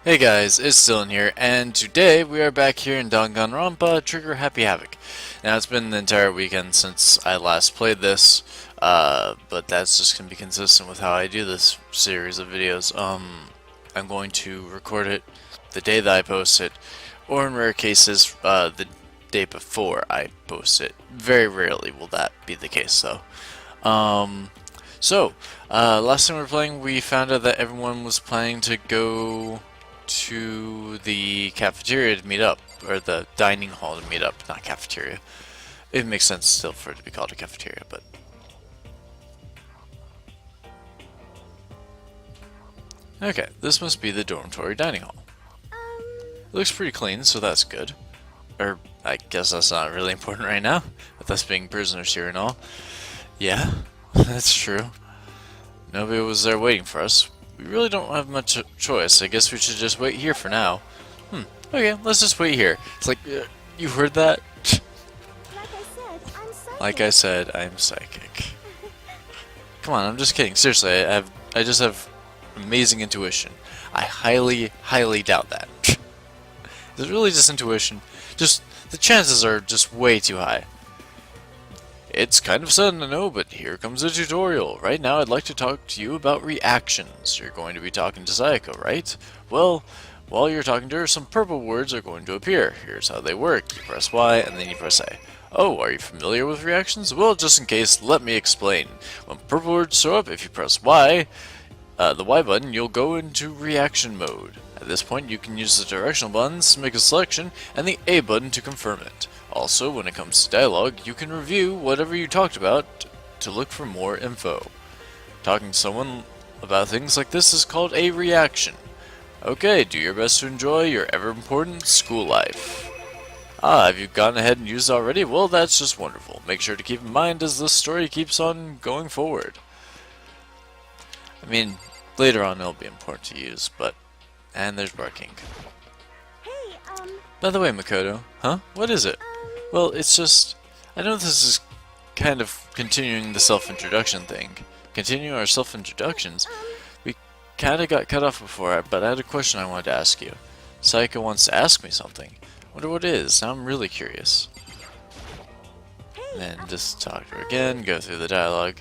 Hey guys, it's Dylan here, and today we are back here in Danganronpa Trigger Happy Havoc. Now it's been the entire weekend since I last played this, but that's just going to be consistent with how I do this series of videos. I'm going to record it the day that I post it, or in rare cases, the day before I post it. Very rarely will that be the case though. Last time we were playing, we found out that everyone was planning to go to the cafeteria to meet up, or the dining hall to meet up, not cafeteria. It makes sense still for it to be called a cafeteria, but... Okay, this must be the dormitory dining hall. It looks pretty clean, so that's good. Or, I guess that's not really important right now, with us being prisoners here and all. Yeah, that's true. Nobody was there waiting for us. We really don't have much choice. I guess we should just wait here for now. Okay, let's just wait here. It's like, you heard that? Like I said, I'm psychic. Come on, I'm just kidding. Seriously, I just have amazing intuition. I highly doubt that. It's really just intuition. Just, the chances are just way too high. It's kind of sudden, I know, but here comes a tutorial. Right now, I'd like to talk to you about reactions. You're going to be talking to Sayako, right? Well, while you're talking to her, some purple words are going to appear. Here's how they work. You press Y, and then you press A. Oh, are you familiar with reactions? Well, just in case, let me explain. When purple words show up, if you press Y, the Y button, you'll go into reaction mode. At this point, you can use the directional buttons to make a selection, and the A button to confirm it. Also, when it comes to dialogue, you can review whatever you talked about to look for more info. Talking to someone about things like this is called a reaction. Okay, do your best to enjoy your ever-important school life. Ah, have you gone ahead and used it already? Well, that's just wonderful. Make sure to keep in mind as this story keeps on going forward. I mean, later on it'll be important to use, but... And there's barking. Hey, By the way, Makoto. Huh? What is it? Well, it's just... I know this is kind of continuing the self-introduction thing. Continue our self-introductions. We kinda got cut off before, but I had a question I wanted to ask you. Sayaka wants to ask me something. Wonder what it is. Now I'm really curious. And then just talk to her again, go through the dialogue.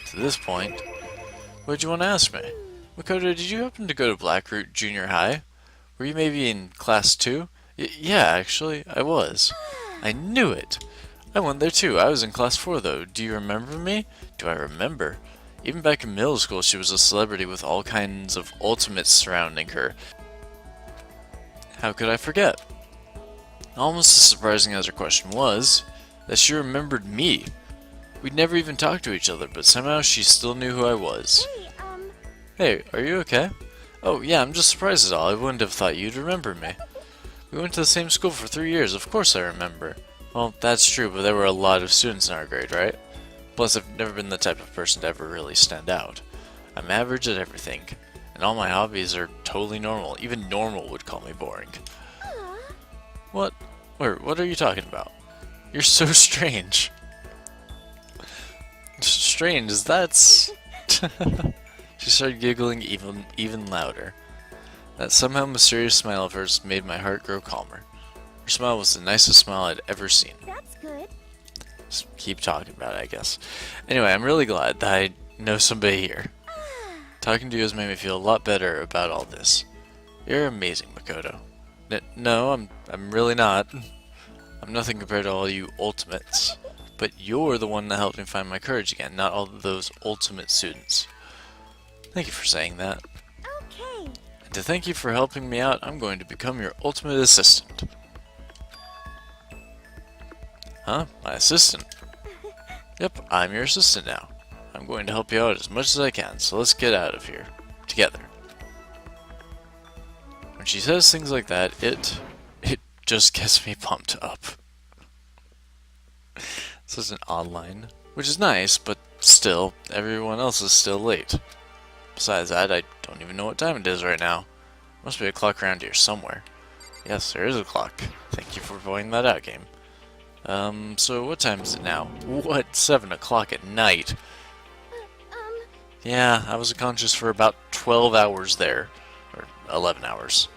To this point, what'd you want to ask me? Makoto, did you happen to go to Blackroot Junior High? Were you maybe in class 2? Yeah, actually, I was. I knew it! I went there too. I was in class 4 though. Do you remember me? Do I remember? Even back in middle school, she was a celebrity with all kinds of ultimates surrounding her. How could I forget? Almost as surprising as her question was, that she remembered me. We'd never even talked to each other, but somehow she still knew who I was. Hey, are you okay? Oh, yeah, I'm just surprised at all. I wouldn't have thought you'd remember me. We went to the same school for 3 years, of course I remember. Well, that's true, but there were a lot of students in our grade, right? Plus, I've never been the type of person to ever really stand out. I'm average at everything, and all my hobbies are totally normal. Even normal would call me boring. What? What are you talking about? You're so strange. Strange, that's... She started giggling even louder. That somehow mysterious smile of hers made my heart grow calmer. Her smile was the nicest smile I'd ever seen. that's good. Just keep talking about it, I guess. Anyway, I'm really glad that I know somebody here. Talking to you has made me feel a lot better about all this. You're amazing, Makoto. No, I'm really not. I'm nothing compared to all you ultimates. But you're the one that helped me find my courage again, not all of those ultimate students. Thank you for saying that. Okay. And to thank you for helping me out, I'm going to become your ultimate assistant. Huh? My assistant? Yep, I'm your assistant now. I'm going to help you out as much as I can, so let's get out of here. Together. When she says things like that, it just gets me pumped up. Such an odd line. Which is nice, but still, everyone else is still late. Besides that, I don't even know what time it is right now. Must be a clock around here somewhere. Yes, there is a clock. Thank you for pointing that out, game. So what time is it now? What? 7 o'clock at night? Yeah, I was unconscious for about 12 hours there. Or 11 hours.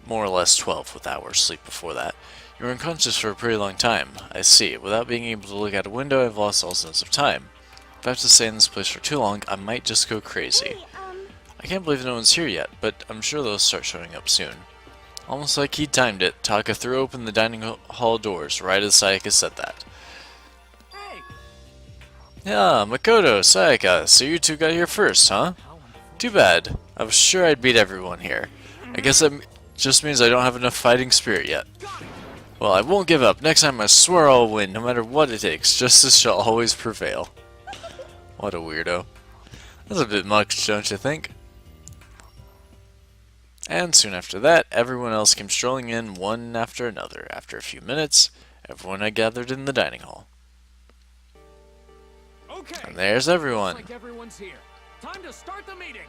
more or less 12 with hours sleep before that. You were unconscious for a pretty long time. I see. Without being able to look out a window, I've lost all sense of time. If I have to stay in this place for too long, I might just go crazy. Hey, I can't believe no one's here yet, but I'm sure they'll start showing up soon. Almost like he timed it, Taka threw open the dining hall doors right as Sayaka said that. Hey! Yeah, Makoto, Sayaka, so you two got here first, huh? Too bad. I was sure I'd beat everyone here. I guess that just means I don't have enough fighting spirit yet. Well, I won't give up. Next time I swear I'll win, no matter what it takes. Justice shall always prevail. What a weirdo. That's a bit much, don't you think? And soon after that, everyone else came strolling in one after another. After a few minutes, everyone had gathered in the dining hall. Okay. And there's everyone. Looks like everyone's here. Time to start the meeting.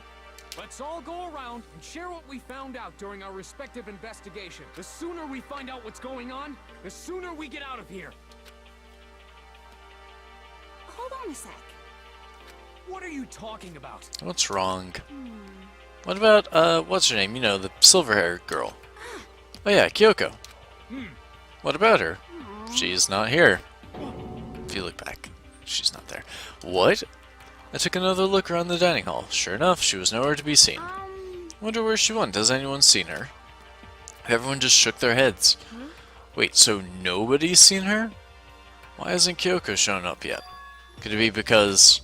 Let's all go around and share what we found out during our respective investigation. The sooner we find out what's going on, the sooner we get out of here. hold on a sec. What are you talking about? What's wrong? What about, what's her name? You know, the silver-haired girl. Oh yeah, Kyoko. What about her? She's not here. If you look back, she's not there. What? I took another look around the dining hall. Sure enough, she was nowhere to be seen. Wonder where she went. Has anyone seen her? Everyone just shook their heads. Wait, so nobody's seen her? Why hasn't Kyoko shown up yet? Could it be because...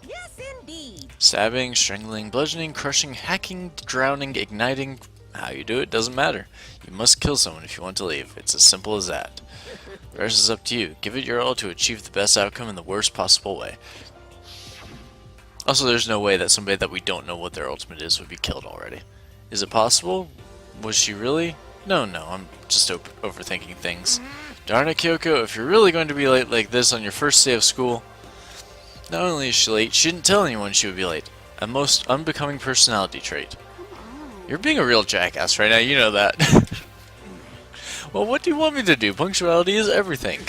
Yes, indeed. Stabbing, strangling, bludgeoning, crushing, hacking, drowning, igniting... How you do it doesn't matter. You must kill someone if you want to leave. It's as simple as that. The rest is up to you. Give it your all to achieve the best outcome in the worst possible way. Also, there's no way that somebody that we don't know what their ultimate is would be killed already. Is it possible? Was she really? No, I'm just overthinking things. Darn it, Kyoko, if you're really going to be late like this on your first day of school... Not only is she late, she didn't tell anyone she would be late. A most unbecoming personality trait. You're being a real jackass right now, you know that. Well, what do you want me to do? Punctuality is everything.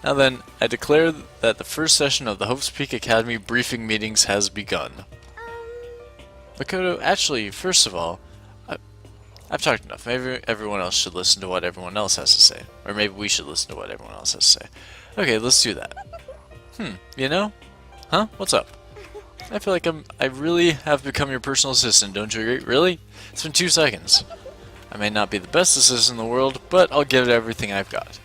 Now then, I declare that the first session of the Hope's Peak Academy briefing meetings has begun. Makoto, actually, first of all, I've talked enough. Maybe everyone else should listen to what everyone else has to say. Or maybe we should listen to what everyone else has to say. Okay, let's do that. You know? Huh? What's up? I feel like I really have become your personal assistant, don't you agree? Really? It's been 2 seconds. I may not be the best assistant in the world, but I'll give it everything I've got.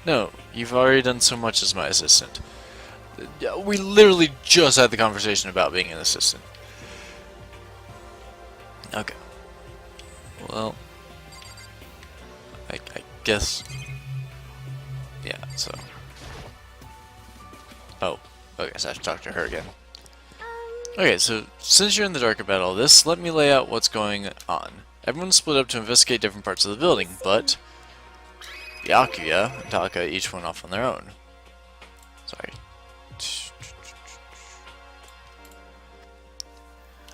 No, you've already done so much as my assistant. We literally just had the conversation about being an assistant. Okay. Well, I guess... Yeah, so... Oh, okay, so I have to talk to her again. Okay, so since you're in the dark about all this, let me lay out what's going on. Everyone's split up to investigate different parts of the building, but... Byakuya and Taka each went off on their own. Sorry.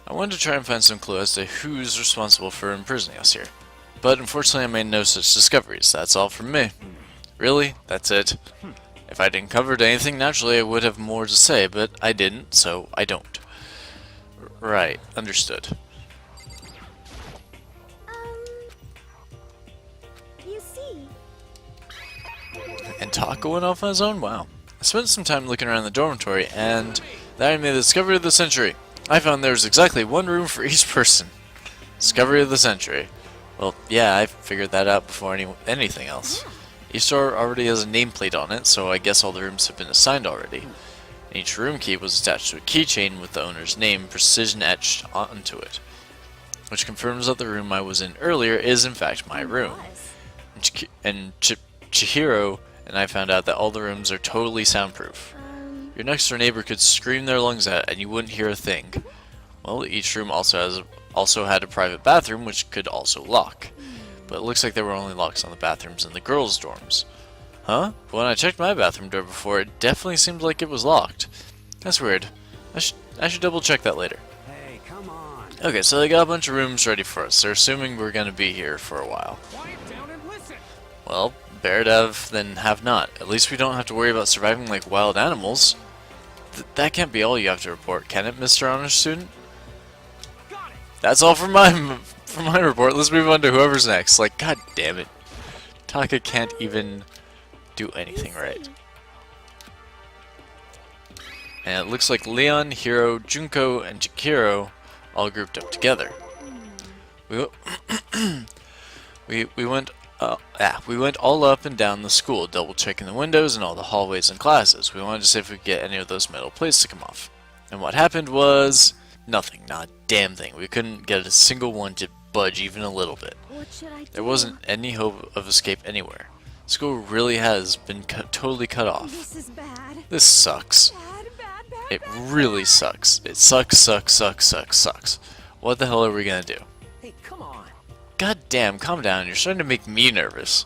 I wanted to try and find some clue as to who's responsible for imprisoning us here. But unfortunately I made no such discoveries. That's all from me. Really? That's it? If I didn't cover anything, naturally I would have more to say, but I didn't, so I don't. Right. Understood. You see. And Taka went off on his own? Wow. I spent some time looking around the dormitory, and then I made the discovery of the century. I found there was exactly one room for each person. Discovery of the century. Well, yeah, I figured that out before anything else. Each door already has a nameplate on it, so I guess all the rooms have been assigned already. And each room key was attached to a keychain with the owner's name precision etched onto it, which confirms that the room I was in earlier is in fact my room. And Chihiro and I found out that all the rooms are totally soundproof. Your next door neighbor could scream their lungs out and you wouldn't hear a thing. Well, each room also had a private bathroom which could also lock. But it looks like there were only locks on the bathrooms in the girls' dorms. Huh? But when I checked my bathroom door before, it definitely seemed like it was locked. That's weird. I should double check that later. Hey, come on. Okay, so they got a bunch of rooms ready for us. They're assuming we're gonna be here for a while. Quiet down and listen. Well, better to have than have not. At least we don't have to worry about surviving like wild animals. That can't be all you have to report, can it, Mr. Honor Student? Got it. That's all from from my report, let's move on to whoever's next. Like, god damn it. Taka can't even do anything right. And it looks like Leon, Hiro, Junko, and Chikiro all grouped up together. We went all up and down the school, double checking the windows and all the hallways and classes. We wanted to see if we could get any of those metal plates to come off. And what happened was nothing, not a damn thing. We couldn't get a single one to budge even a little bit. What should I do? There wasn't any hope of escape anywhere. School really has been totally cut off. This is bad. This sucks. Bad, bad, bad, It bad. really sucks. It sucks. What the hell are we gonna do? Hey, come on. God damn, calm down. You're starting to make me nervous.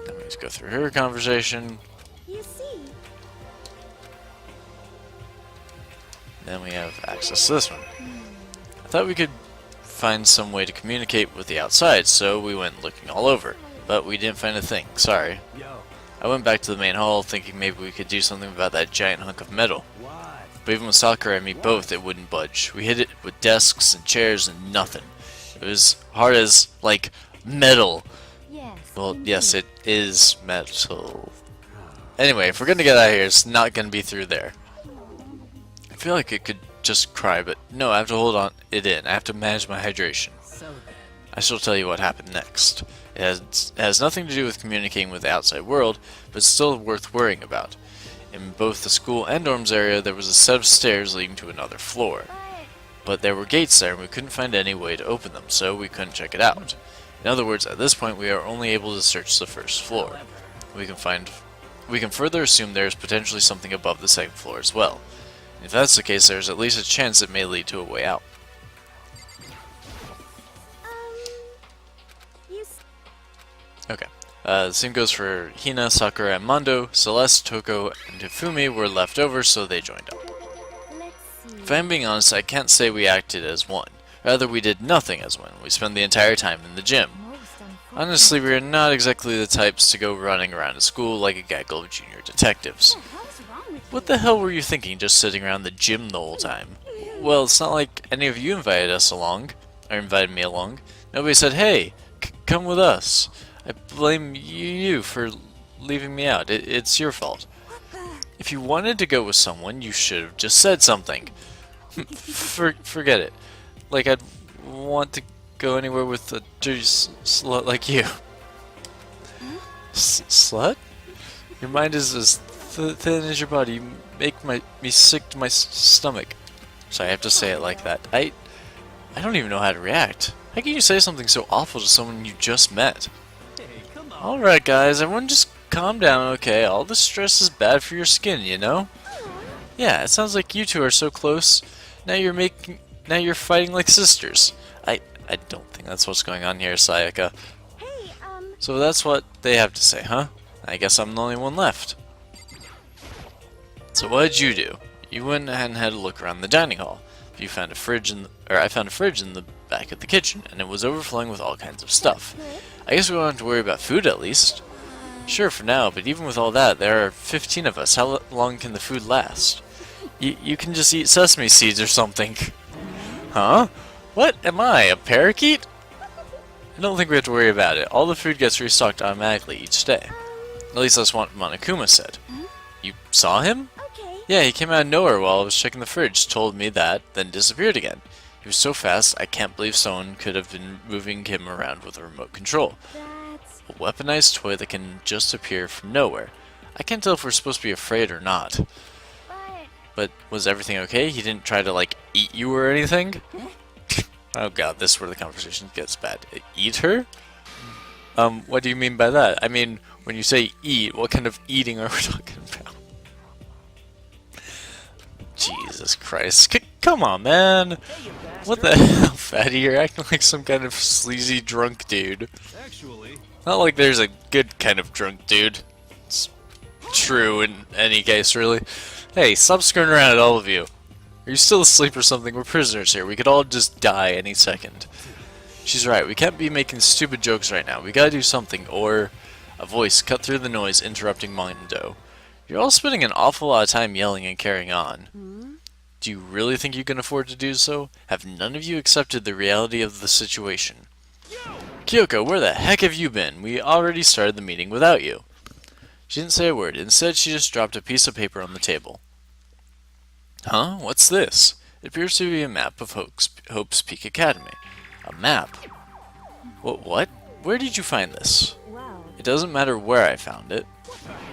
Let me just go through her conversation. You see. Then we have access to this one. I thought we could find some way to communicate with the outside, so we went looking all over. But we didn't find a thing. Sorry. Yo, I went back to the main hall thinking maybe we could do something about that giant hunk of metal. what? But even with Sakura and me both, it wouldn't budge. We hit it with desks and chairs and nothing. It was hard as, like, metal. Yes. Well, yes, it is metal. Anyway, if we're gonna get out of here, it's not gonna be through there. I feel like it could just cry, but no, I have to hold on it in. I have to manage my hydration. So then. I shall tell you what happened next. It has nothing to do with communicating with the outside world, but it's still worth worrying about. In both the school and dorms area, there was a set of stairs leading to another floor. But there were gates there, and we couldn't find any way to open them, so we couldn't check it out. In other words, at this point, we are only able to search the first floor. We can further assume there is potentially something above the second floor as well. If that's the case, there's at least a chance it may lead to a way out. You s- Okay. The same goes for Hina, Sakura, and Mondo. Celeste, Toko, and Hifumi were left over, so they joined up. Let's see. If I'm being honest, I can't say we acted as one. Rather, we did nothing as one. We spent the entire time in the gym. Most unfortunate. Honestly, we are not exactly the types to go running around a school like a gaggle of junior detectives. What the hell's wrong with What the hell were you thinking, just sitting around the gym the whole time? Well, it's not like any of you invited us along, or invited me along. Nobody said, hey, come with us. I blame you for leaving me out. It's your fault. If you wanted to go with someone, you should have just said something. Forget it. Like, I'd want to go anywhere with a dirty slut like you. Slut? Your mind is as thin as your body. You make me sick to my stomach. Sorry, I have to say it like that. I don't even know how to react. How can you say something so awful to someone you just met? Hey, come on. Alright guys, everyone just calm down, okay? All the stress is bad for your skin, you know? Yeah, it sounds like you two are so close. Now you're fighting like sisters. I don't think that's what's going on here, Sayaka. Hey, So that's what they have to say, huh? I guess I'm the only one left. So what did you do? You went and had a look around the dining hall. I found a fridge in the back of the kitchen, and it was overflowing with all kinds of stuff. I guess we won't have to worry about food at least. Sure, for now, but even with all that, there are 15 of us. How long can the food last? You can just eat sesame seeds or something. Huh? What am I, a parakeet? I don't think we have to worry about it. All the food gets restocked automatically each day. At least that's what Monokuma said. You saw him? okay. Yeah, he came out of nowhere while I was checking the fridge, told me that, then disappeared again. He was so fast, I can't believe someone could have been moving him around with a remote control. That's A weaponized toy that can just appear from nowhere. I can't tell if we're supposed to be afraid or not. but But was everything okay? He didn't try to, like, eat you or anything? Oh god, this is where the conversation gets bad. Eat her? What do you mean by that? I mean, when you say eat, what kind of eating are we talking about? Jesus Christ. Come on, man! What the hell, fatty? You're acting like some kind of sleazy drunk dude. Actually, Not like there's a good kind of drunk dude. It's true in any case, really. Hey, stop screwing around at all of you. Are you still asleep or something? We're prisoners here. We could all just die any second. She's right. We can't be making stupid jokes right now. We gotta do something, or... A voice cut through the noise, interrupting Mondo. You're all spending an awful lot of time yelling and carrying on. Do you really think you can afford to do so? Have none of you accepted the reality of the situation? Kyoko, where the heck have you been? We already started the meeting without you. She didn't say a word. Instead, she just dropped a piece of paper on the table. Huh? What's this? It appears to be a map of Hope's Peak Academy. A map? What? Where did you find this? Well, It doesn't matter where I found it.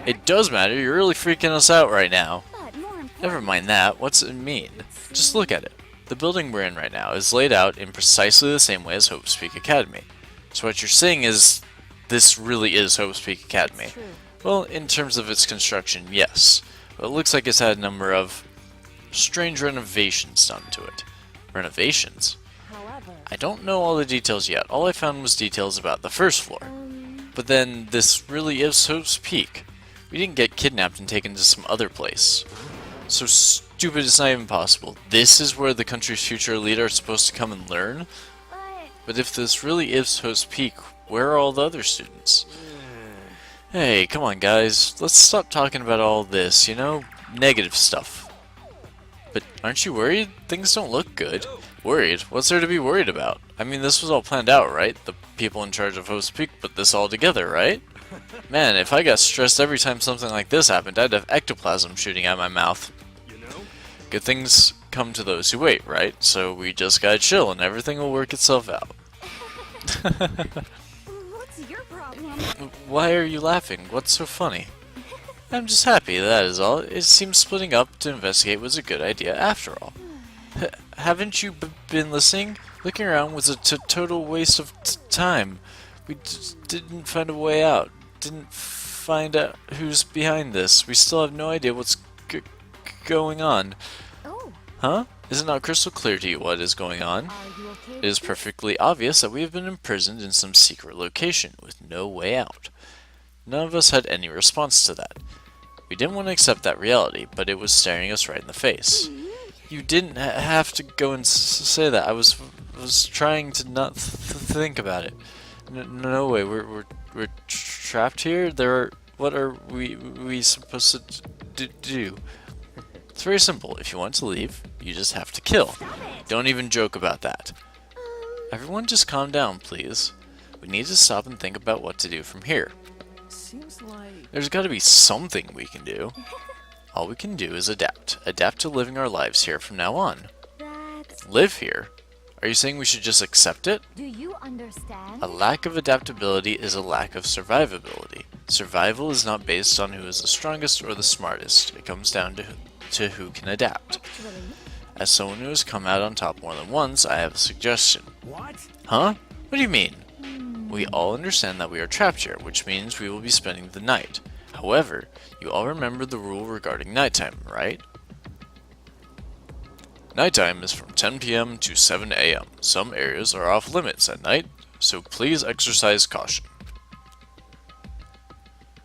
It does matter. You're really freaking us out right now. but more important. Never mind that. What's it mean? Just look at it. The building we're in right now is laid out in precisely the same way as Hope's Peak Academy. So what you're saying is this really is Hope's Peak Academy. True. Well, in terms of its construction, yes. But it looks like it's had a number of strange renovations done to it. Renovations? However, I don't know all the details yet. All I found was details about the first floor. But then, this really is Hope's Peak. We didn't get kidnapped and taken to some other place. So stupid it's not even possible. This is where the country's future elite are supposed to come and learn? but But if this really is Hope's Peak, where are all the other students? Hey, come on guys. Let's stop talking about all this, you know? Negative stuff. But aren't you worried? Things don't look good. Worried? What's there to be worried about? I mean, this was all planned out, right? The people in charge of Hope's Peak put this all together, right? Man, if I got stressed every time something like this happened, I'd have ectoplasm shooting out my mouth. Good things come to those who wait, right? So we just gotta chill and everything will work itself out. what's your problem? Why are you laughing? What's so funny? I'm just happy, that is all. It seems splitting up to investigate was a good idea after all. Haven't you been listening? Looking around was a total waste of time. We didn't find a way out. Didn't find out who's behind this. We still have no idea what's going on. Oh, Huh? Is it not crystal clear to you what is going on? are you okay? It is perfectly obvious that we have been imprisoned in some secret location with no way out. None of us had any response to that. We didn't want to accept that reality, but it was staring us right in the face. You didn't have to go and say that. I was trying to not think about it. No way. We're trapped here. What are we supposed to do? It's very simple. If you want to leave, you just have to kill. Don't even joke about that. Everyone just calm down, please. We need to stop and think about what to do from here. Seems like... There's got to be something we can do. All we can do is adapt. Adapt to living our lives here from now on. That. Live here? Are you saying we should just accept it? Do you understand? A lack of adaptability is a lack of survivability. Survival is not based on who is the strongest or the smartest. It comes down to who can adapt. Actually, As someone who has come out on top more than once, I have a suggestion. What? Huh? What do you mean? We all understand that we are trapped here, which means we will be spending the night. However, you all remember the rule regarding nighttime, right? Nighttime is from 10 p.m. to 7 a.m. Some areas are off limits at night, so please exercise caution.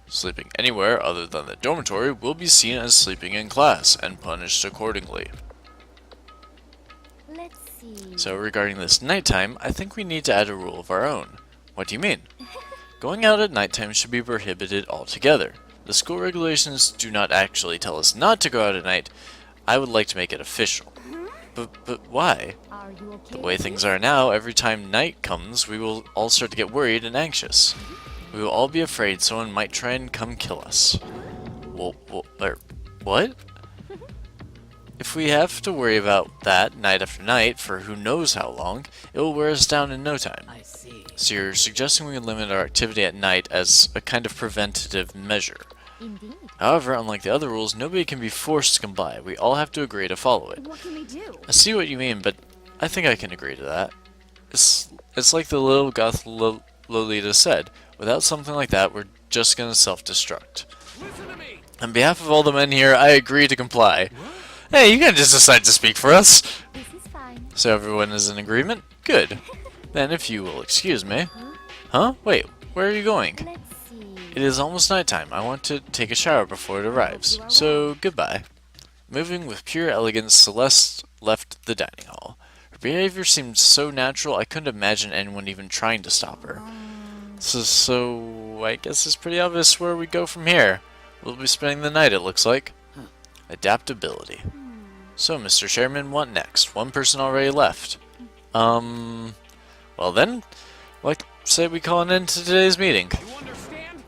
Sleeping anywhere other than the dormitory will be seen as sleeping in class and punished accordingly. let's see. So regarding this nighttime, I think we need to add a rule of our own. What do you mean? Going out at nighttime should be prohibited altogether. The school regulations do not actually tell us not to go out at night. I would like to make it official. But why? Are you okay? The way things are now, every time night comes, we will all start to get worried and anxious. We will all be afraid someone might try and come kill us. What? If we have to worry about that night after night for who knows how long, it will wear us down in no time. I see. So you're suggesting we limit our activity at night as a kind of preventative measure. Indeed. However, unlike the other rules, nobody can be forced to comply. We all have to agree to follow it. What can we do? I see what you mean, but I think I can agree to that. It's like the little goth Lolita said. Without something like that, we're just gonna self-destruct. Listen to me. On behalf of all the men here, I agree to comply. Hey, you can just decide to speak for us. This is fine. So everyone is in agreement? Good. Then if you will excuse me. Huh? Wait, where are you going? Let's see. It is almost nighttime. I want to take a shower before it arrives. So, goodbye. Moving with pure elegance, Celeste left the dining hall. Her behavior seemed so natural, I couldn't imagine anyone even trying to stop her. So I guess it's pretty obvious where we go from here. We'll be spending the night, it looks like. Adaptability. So, Mr. Chairman, what next? One person already left. Well then, like say we call an end to today's meeting. You understand?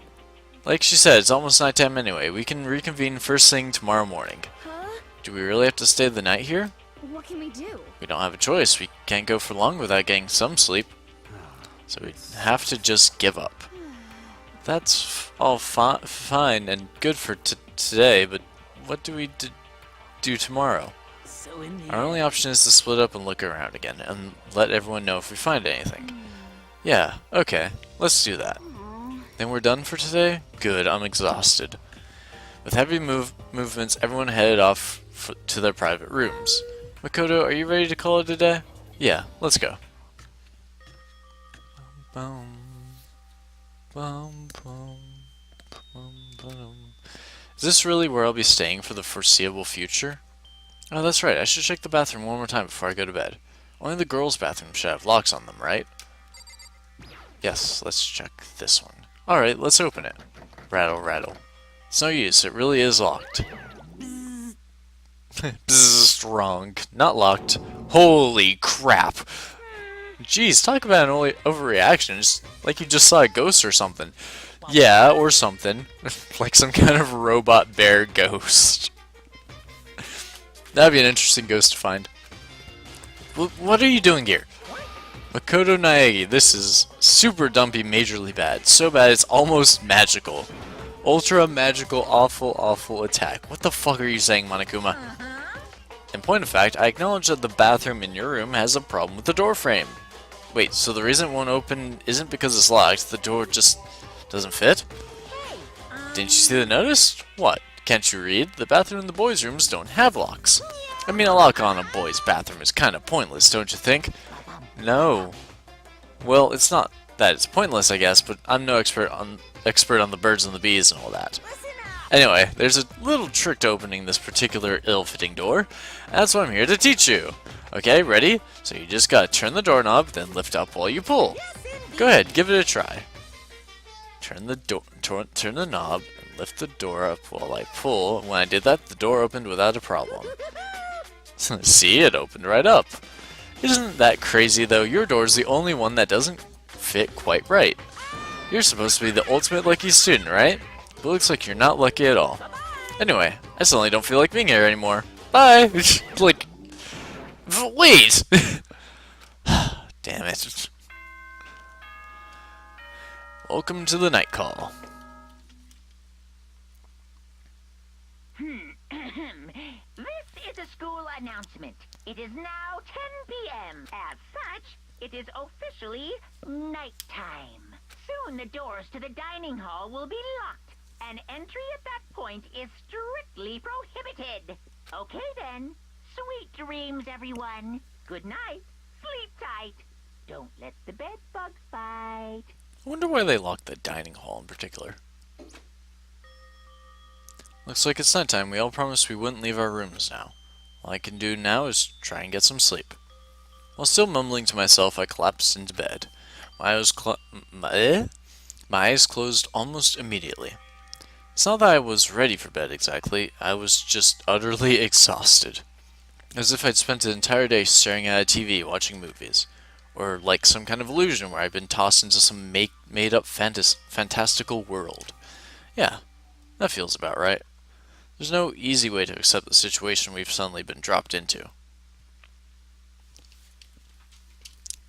Like she said, it's almost nighttime anyway. We can reconvene first thing tomorrow morning. Huh? Do we really have to stay the night here? What can we do? We don't have a choice. We can't go for long without getting some sleep. So we have to just give up. That's all fine and good for today, but what do we do tomorrow? So in the Our only option is to split up and look around again, and let everyone know if we find anything. Yeah, okay, let's do that. Then we're done for today? Good, I'm exhausted. With heavy movements, everyone headed off to their private rooms. Makoto, are you ready to call it a day? Yeah, let's go. Is this really where I'll be staying for the foreseeable future? Oh, that's right. I should check the bathroom one more time before I go to bed. Only the girls' bathroom should have locks on them, right? Yes, let's check this one. Alright, let's open it. Rattle, rattle. It's no use. It really is locked. Bzzzt, wrong. Not locked. Holy crap. Jeez, talk about an overreaction. It's like you just saw a ghost or something. Yeah, or something. Like some kind of robot bear ghost. That'd be an interesting ghost to find. What are you doing here? Makoto Naegi, this is super dumpy, majorly bad. So bad it's almost magical. Ultra magical, awful, awful attack. What the fuck are you saying, Monokuma? In point of fact, I acknowledge that the bathroom in your room has a problem with the door frame. Wait, so the reason it won't open isn't because it's locked, the door just doesn't fit? Didn't you see the notice? What? Can't you read? The bathroom and the boys' rooms don't have locks. I mean, a lock on a boys' bathroom is kind of pointless, don't you think? No. Well, it's not that it's pointless, I guess, but I'm no expert on the birds and the bees and all that. Anyway, there's a little trick to opening this particular ill-fitting door. That's what I'm here to teach you. Okay, ready? So you just gotta turn the doorknob, then lift up while you pull. Go ahead, give it a try. Turn the knob and lift the door up while I pull. When I did that, the door opened without a problem. See, it opened right up. Isn't that crazy though? Your door's the only one that doesn't fit quite right. You're supposed to be the ultimate lucky student, right? But it looks like you're not lucky at all. Anyway, I suddenly don't feel like being here anymore. Bye! Like, wait! Damn it. Welcome to the night call. This is a school announcement. It is now 10 p.m. As such, it is officially nighttime. Soon the doors to the dining hall will be locked, and entry at that point is strictly prohibited. Okay then. Sweet dreams, everyone. Good night. Sleep tight. Don't let the bed bugs bite. I wonder why they locked the dining hall in particular. Looks like it's nighttime. We all promised we wouldn't leave our rooms now. All I can do now is try and get some sleep. While still mumbling to myself, I collapsed into bed. My eyes closed almost immediately. It's not that I was ready for bed exactly, I was just utterly exhausted. As if I'd spent an entire day staring at a TV watching movies. Or like some kind of illusion where I'd been tossed into some made-up fantastical world. Yeah, that feels about right. There's no easy way to accept the situation we've suddenly been dropped into.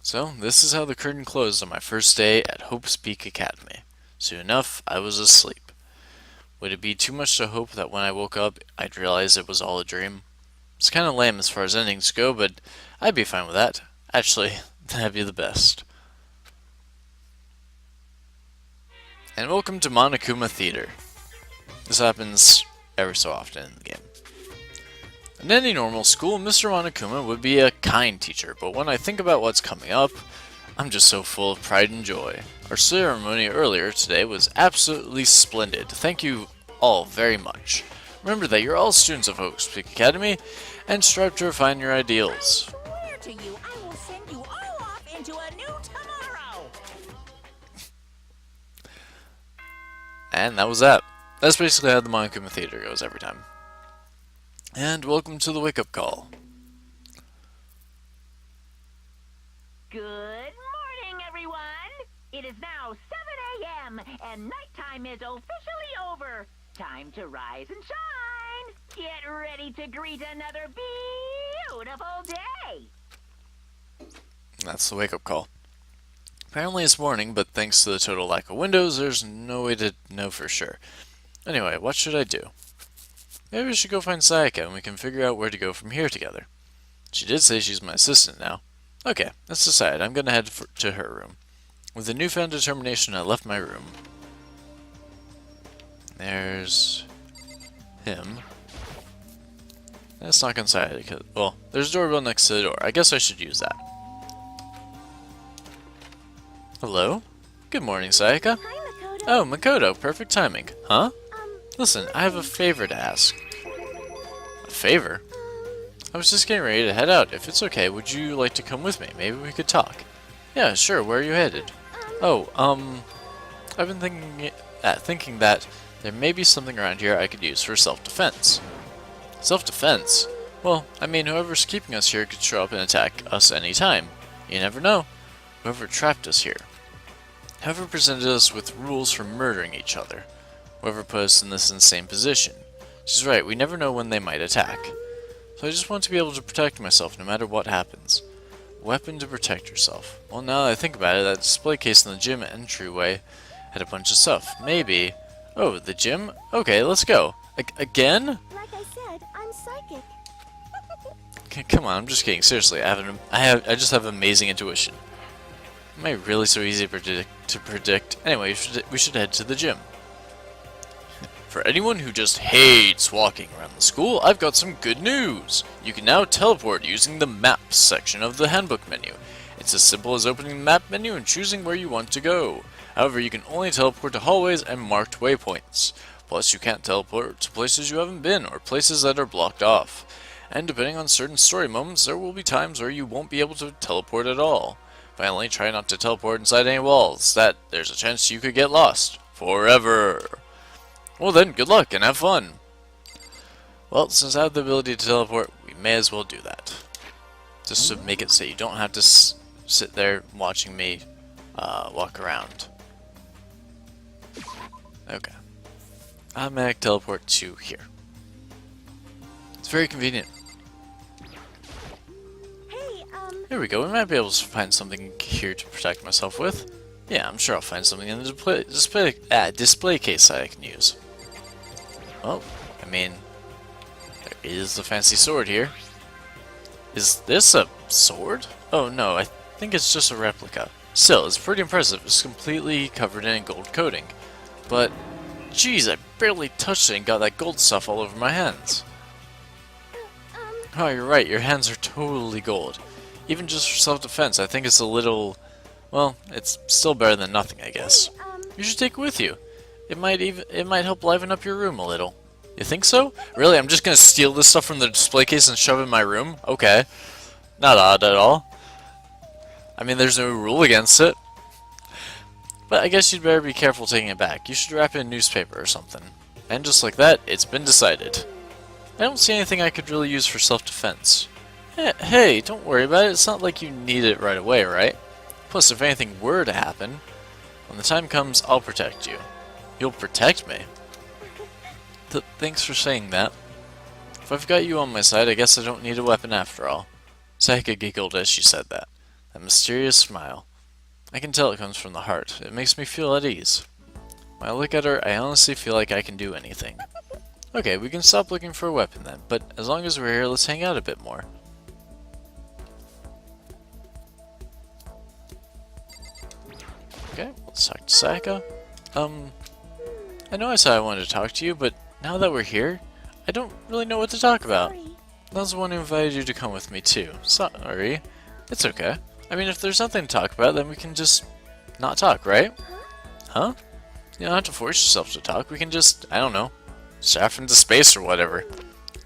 So, this is how the curtain closed on my first day at Hope's Peak Academy. Soon enough, I was asleep. Would it be too much to hope that when I woke up, I'd realize it was all a dream? It's kinda lame as far as endings go, but I'd be fine with that. Actually, that'd be the best. And welcome to Monokuma Theater. This happens ever so often in the game. In any normal school, Mr. Monokuma would be a kind teacher, but when I think about what's coming up, I'm just so full of pride and joy. Our ceremony earlier today was absolutely splendid. Thank you all very much. Remember that you're all students of Hope's Peak Academy, and strive to refine your ideals. swear to you, I will send you all off into a new tomorrow. And that was that. That's basically how the Monokuma Theater goes every time. And welcome to the wake-up call. Good morning, everyone. It is now 7 a.m. and nighttime is officially over. Time to rise and shine. Get ready to greet another beautiful day. That's the wake-up call. Apparently it's morning, but thanks to the total lack of windows, there's no way to know for sure. Anyway, what should I do? Maybe we should go find Sayaka and we can figure out where to go from here together. She did say she's my assistant now. Okay, let's decide. I'm gonna head to her room. With a newfound determination, I left my room. There's him. Let's knock inside because, well, there's a doorbell next to the door. I guess I should use that. Hello? Good morning, Sayaka. Hi, Makoto. Oh, Makoto, perfect timing. Huh? Listen, I have a favor to ask. A favor? I was just getting ready to head out. If it's okay, would you like to come with me? Maybe we could talk. Yeah, sure. Where are you headed? I've been thinking that there may be something around here I could use for self-defense. Self-defense? Well, I mean, whoever's keeping us here could show up and attack us anytime. You never know. Whoever trapped us here. Whoever presented us with rules for murdering each other. Whoever put us in this insane position. She's right, we never know when they might attack. So I just want to be able to protect myself no matter what happens. Weapon to protect yourself. Well, now that I think about it, that display case in the gym entryway had a bunch of stuff. Maybe... Oh, the gym? Okay, let's go. Again? Like I said, I'm psychic. Come on, I'm just kidding. Seriously, I just have amazing intuition. Am I really so easy to predict? Anyway, we should head to the gym. For anyone who just hates walking around the school, I've got some good news! You can now teleport using the Maps section of the handbook menu. It's as simple as opening the map menu and choosing where you want to go. However, you can only teleport to hallways and marked waypoints. Plus, you can't teleport to places you haven't been or places that are blocked off. And depending on certain story moments, there will be times where you won't be able to teleport at all. Finally, try not to teleport inside any walls. There's a chance you could get lost. Forever! Well then, good luck and have fun! Well, since I have the ability to teleport, we may as well do that. Just to make it so you don't have to sit there watching me walk around. Okay. Automatic teleport to here. It's very convenient. Hey, Here we go, we might be able to find something here to protect myself with. Yeah, I'm sure I'll find something in the display case that I can use. Well, I mean, there is the fancy sword here. Is this a sword? Oh no, I think it's just a replica. Still, it's pretty impressive. It's completely covered in a gold coating. But, geez, I barely touched it and got that gold stuff all over my hands. Oh, you're right, your hands are totally gold. Even just for self-defense, I think it's a little... Well, it's still better than nothing, I guess. You should take it with you. It might help liven up your room a little. You think so? Really? I'm just gonna steal this stuff from the display case and shove it in my room? Okay. Not odd at all. I mean, there's no rule against it. But I guess you'd better be careful taking it back. You should wrap it in newspaper or something. And just like that, it's been decided. I don't see anything I could really use for self-defense. Hey, don't worry about it. It's not like you need it right away, right? Plus, if anything were to happen, when the time comes, I'll protect you. You'll protect me? Thanks for saying that. If I've got you on my side, I guess I don't need a weapon after all. Sayaka giggled as she said that. That mysterious smile. I can tell it comes from the heart. It makes me feel at ease. When I look at her, I honestly feel like I can do anything. Okay, we can stop looking for a weapon then, but as long as we're here, let's hang out a bit more. Okay, let's talk to Sayaka. I know I said I wanted to talk to you, but now that we're here, I don't really know what to talk about. sorry. I was the one who invited you to come with me too. Sorry. It's okay. I mean, if there's nothing to talk about, then we can just not talk, right? Huh? You don't have to force yourself to talk. We can just, I don't know, stare off into space or whatever.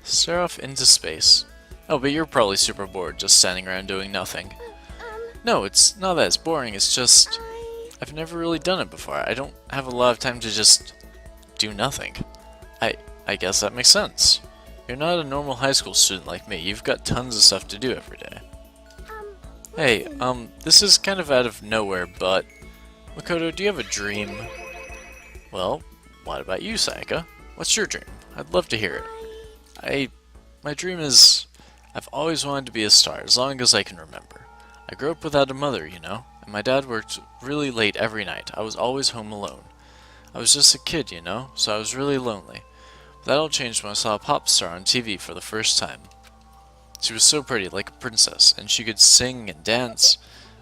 Stare off into space. Oh, but you're probably super bored just standing around doing nothing. No, it's not that it's boring, it's just... I've never really done it before. I don't have a lot of time to just do nothing. I guess that makes sense. You're not a normal high school student like me. You've got tons of stuff to do every day. Hey, listen. this is kind of out of nowhere, but Makoto, do you have a dream? Well, what about you, Sayaka? What's your dream? I'd love to hear it. My dream is, I've always wanted to be a star, as long as I can remember. I grew up without a mother, you know, and my dad worked really late every night. I was always home alone. I was just a kid, you know, so I was really lonely. But that all changed when I saw a pop star on TV for the first time. She was so pretty, like a princess, and she could sing and dance.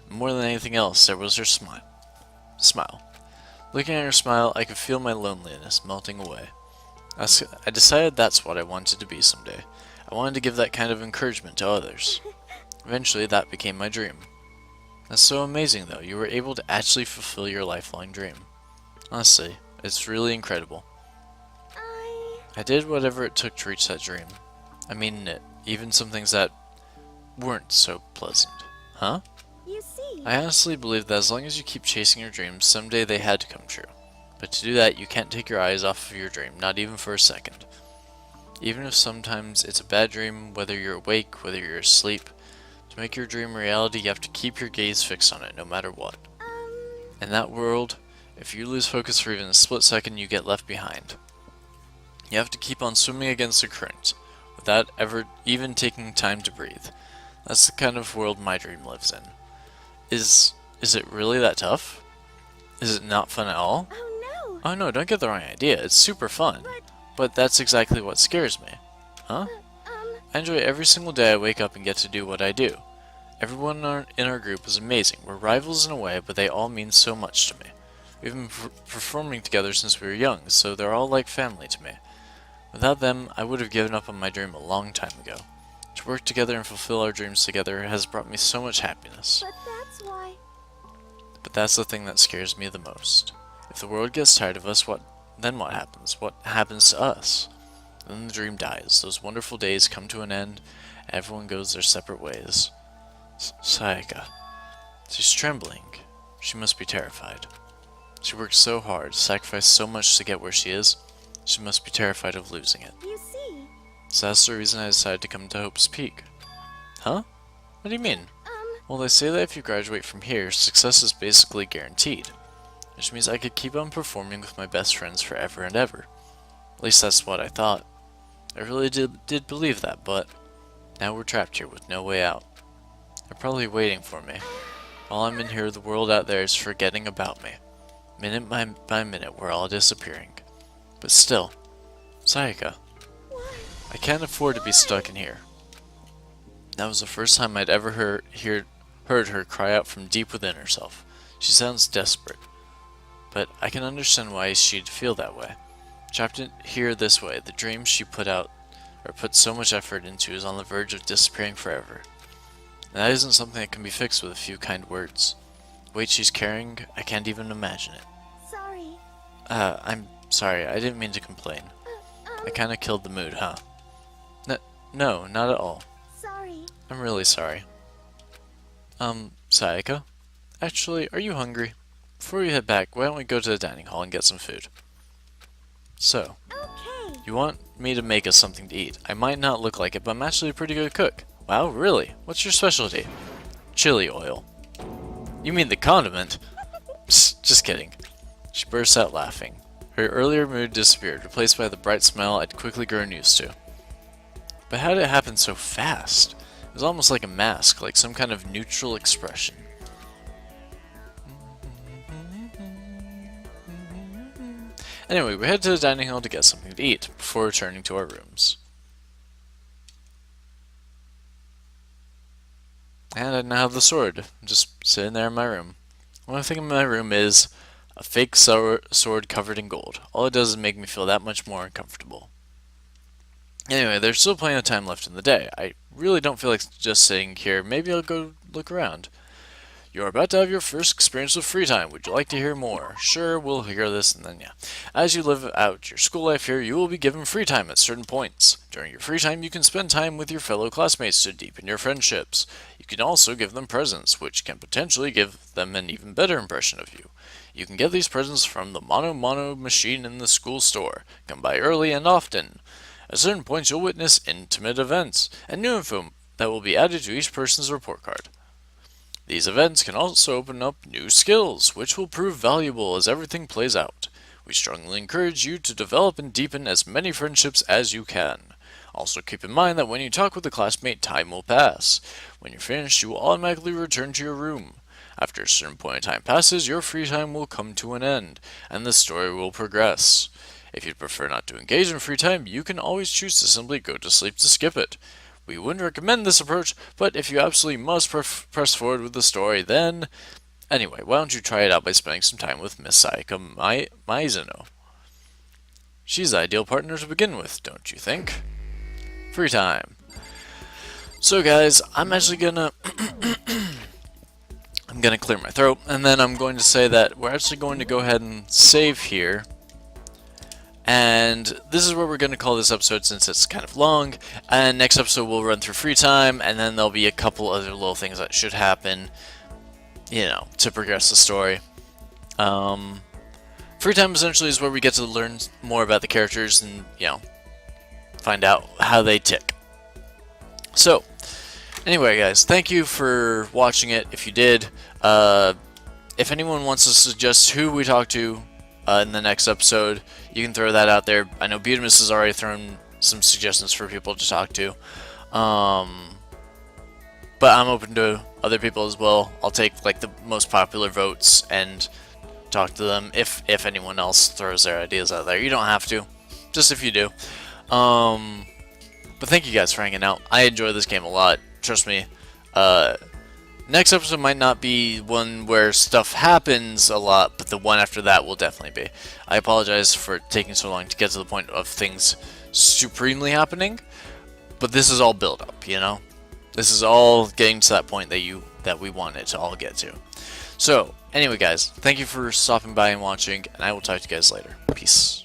And more than anything else, there was her smile. Looking at her smile, I could feel my loneliness melting away. I decided that's what I wanted to be someday. I wanted to give that kind of encouragement to others. Eventually, that became my dream. That's so amazing, though. You were able to actually fulfill your lifelong dream. Honestly, it's really incredible. I did whatever it took to reach that dream. I mean it, even some things that weren't so pleasant. Huh? You see. I honestly believe that as long as you keep chasing your dreams, someday they had to come true. But to do that, you can't take your eyes off of your dream, not even for a second. Even if sometimes it's a bad dream, whether you're awake, whether you're asleep, to make your dream a reality, you have to keep your gaze fixed on it, no matter what. In that world, if you lose focus for even a split second, you get left behind. You have to keep on swimming against the current, without ever even taking time to breathe. That's the kind of world my dream lives in. Is it really that tough? Is it not fun at all? Oh Oh no, don't get the wrong idea. It's super fun. But that's exactly what scares me. Huh? I enjoy every single day I wake up and get to do what I do. Everyone in our group is amazing. We're rivals in a way, but they all mean so much to me. We've been performing together since we were young, so they're all like family to me. Without them, I would have given up on my dream a long time ago. To work together and fulfill our dreams together has brought me so much happiness. But that's why. But that's the thing that scares me the most. If the world gets tired of us, then what happens? What happens to us? Then the dream dies. Those wonderful days come to an end, and everyone goes their separate ways. Sayaka. She's trembling. She must be terrified. She worked so hard, sacrificed so much to get where she is. She must be terrified of losing it. You see. So that's the reason I decided to come to Hope's Peak. Huh? What do you mean? Well, they say that if you graduate from here, success is basically guaranteed. Which means I could keep on performing with my best friends forever and ever. At least that's what I thought. I really did believe that, but now we're trapped here with no way out. They're probably waiting for me. While I'm in here, the world out there is forgetting about me. Minute by minute, we're all disappearing. But still, Sayaka, I can't afford to be stuck in here. That was the first time I'd ever heard her cry out from deep within herself. She sounds desperate. But I can understand why she'd feel that way. Trapped in here this way, the dream she put so much effort into is on the verge of disappearing forever. And that isn't something that can be fixed with a few kind words. The weight she's carrying, I can't even imagine it. Sorry. I'm sorry, I didn't mean to complain. I kinda killed the mood, huh? No, not at all. Sorry. I'm really sorry. Sayaka? Actually, are you hungry? Before we head back, why don't we go to the dining hall and get some food? So, Okay. you want me to make us something to eat. I might not look like it, but I'm actually a pretty good cook. Wow, really? What's your specialty? Chili oil. You mean the condiment? Psst, just kidding. She burst out laughing. Her earlier mood disappeared, replaced by the bright smile I'd quickly grown used to. But how did it happen so fast? It was almost like a mask, like some kind of neutral expression. Anyway, we head to the dining hall to get something to eat, before returning to our rooms. And I now have the sword, just sitting there in my room. The only thing in my room is a fake sword covered in gold. All it does is make me feel that much more uncomfortable. Anyway, there's still plenty of time left in the day. I really don't feel like just sitting here. Maybe I'll go look around. You're about to have your first experience with free time. Would you like to hear more? Sure, we'll hear this and then yeah. As you live out your school life here, you will be given free time at certain points. During your free time, you can spend time with your fellow classmates to deepen your friendships. You can also give them presents, which can potentially give them an even better impression of you. You can get these presents from the Mono machine in the school store. Come by early and often. At certain points, you'll witness intimate events and new info that will be added to each person's report card. These events can also open up new skills, which will prove valuable as everything plays out. We strongly encourage you to develop and deepen as many friendships as you can. Also keep in mind that when you talk with a classmate, time will pass. When you're finished, you will automatically return to your room. After a certain point of time passes, your free time will come to an end, and the story will progress. If you'd prefer not to engage in free time, you can always choose to simply go to sleep to skip it. We wouldn't recommend this approach, but if you absolutely must press forward with the story, then... Anyway, why don't you try it out by spending some time with Miss Sayaka Mizuno? She's the ideal partner to begin with, don't you think? Free time. So guys, I'm actually gonna... I'm gonna clear my throat, and then I'm going to say that we're actually going to go ahead and save here. And this is where we're going to call this episode since it's kind of long. And next episode we'll run through free time, and then there'll be a couple other little things that should happen, you know, to progress the story. Free time essentially is where we get to learn more about the characters and, you know, find out how they tick. So, anyway guys, thank you for watching it if you did. If anyone wants to suggest who we talk to in the next episode, you can throw that out there. I know Butamus has already thrown some suggestions for people to talk to. But I'm open to other people as well. I'll take like the most popular votes and talk to them if anyone else throws their ideas out there. You don't have to, just if you do. But thank you guys for hanging out. I enjoy this game a lot. Trust me. Next episode might not be one where stuff happens a lot, but the one after that will definitely be. I apologize for taking so long to get to the point of things supremely happening, but this is all build up, you know? This is all getting to that point that we want it to all get to. So, anyway guys, thank you for stopping by and watching, and I will talk to you guys later. Peace.